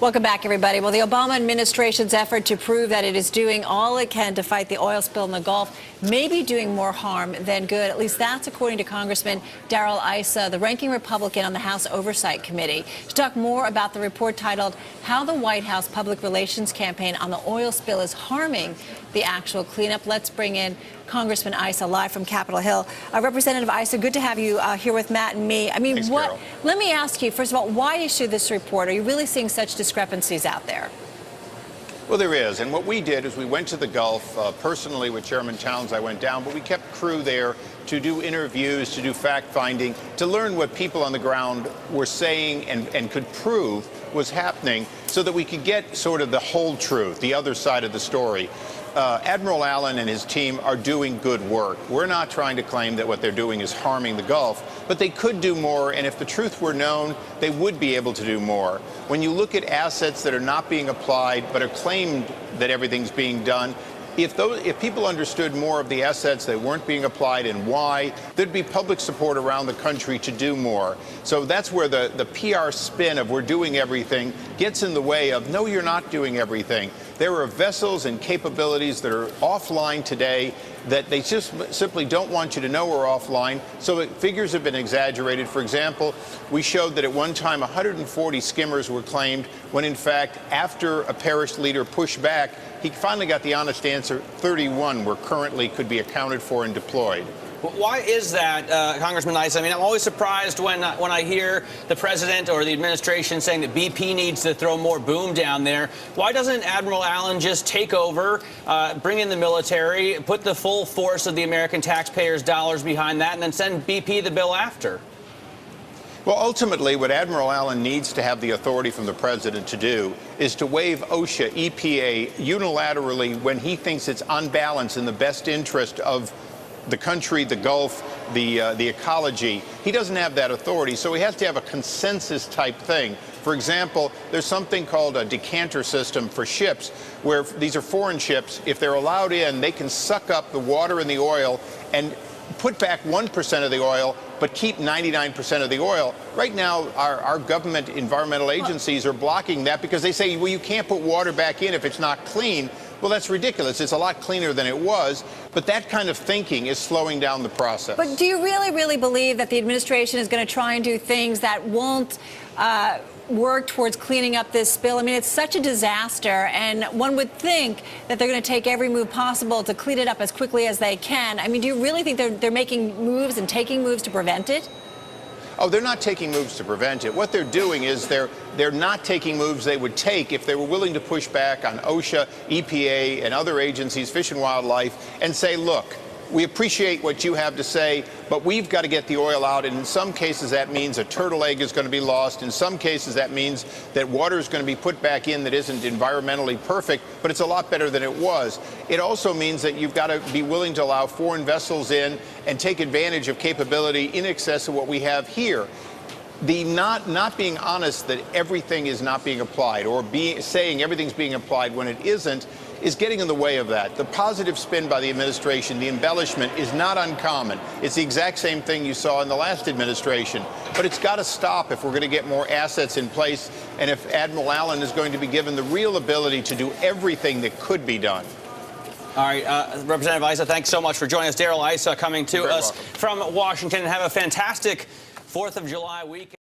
Welcome back, everybody. Well, the Obama administration's effort to prove that it is doing all it can to fight the oil spill in the Gulf may be doing more harm than good. At least that's according to Congressman Issa, the ranking Republican on the House Oversight Committee. To talk more about the report titled How the White House Public Relations Campaign on the Oil Spill is Harming the Actual Cleanup, let's bring in Congressman Issa live from Capitol Hill. Representative Issa, good to have you here with Matt and me. I mean, Thanks, Carol. Let me ask you, first of all, why issue this report? Are you really seeing such discrepancies out there? Well, there is. And what we did is we went to the Gulf. Personally, with Chairman Towns, I went down, but we kept crew there to do interviews, to do fact-finding, to learn what people on the ground were saying and could prove was happening so that we could get sort of the whole truth, the other side of the story. Admiral Allen and his team are doing good work. We're not trying to claim that what they're doing is harming the Gulf, but they could do more, and if the truth were known, they would be able to do more. When you look at assets that are not being applied but are claimed that everything's being done, if people understood more of the assets that weren't being applied and why, there'd be public support around the country to do more. So that's where the PR spin of we're doing everything gets in the way of, no, you're not doing everything. There are vessels and capabilities that are offline today that they just simply don't want you to know are offline. So figures have been exaggerated. For example, we showed that at one time 140 skimmers were claimed when, in fact, after a perished leader pushed back, he finally got the honest answer, 31 were currently could be accounted for and deployed. Why is that, Congressman Issa? I mean, I'm always surprised when I hear the president or the administration saying that BP needs to throw more boom down there. Why doesn't Admiral Allen just take over, bring in the military, put the full force of the American taxpayers' dollars behind that, and then send BP the bill after? Well, ultimately, what Admiral Allen needs to have the authority from the president to do is to waive OSHA, EPA unilaterally when he thinks it's on balance in the best interest of the country, the Gulf, the ecology. He doesn't have that authority, so he has to have a consensus type thing. For example, there's something called a decanter system for ships, where these are foreign ships. If they're allowed in, they can suck up the water and the oil and put back 1% of the oil, but keep 99% of the oil. Right now, our government environmental agencies are blocking that because they say, well, you can't put water back in if it's not clean. Well, that's ridiculous. It's a lot cleaner than it was. But that kind of thinking is slowing down the process. But do you really believe that the administration is going to try and do things that won't work towards cleaning up this spill? I mean, it's such a disaster, and one would think that they're going to take every move possible to clean it up as quickly as they can. I mean, do you really think they're making moves and taking moves to prevent it? Oh, they're not taking moves to prevent it. What they're doing is they're not taking moves they would take if they were willing to push back on OSHA, EPA, and other agencies, Fish and Wildlife, and say, look, we appreciate what you have to say, but we've got to get the oil out. And in some cases, that means a turtle egg is going to be lost. In some cases, that means that water is going to be put back in that isn't environmentally perfect, but it's a lot better than it was. It also means that you've got to be willing to allow foreign vessels in and take advantage of capability in excess of what we have here. The not being honest that everything is not being applied, or saying everything's being applied when it isn't, is getting in the way of that. The positive spin by the administration, the embellishment, is not uncommon. It's the exact same thing you saw in the last administration. But it's got to stop if we're going to get more assets in place, and if Admiral Allen is going to be given the real ability to do everything that could be done. All right, Representative Issa, thanks so much for joining us. Darrell Issa coming to us from Washington. Have a fantastic 4th of July weekend.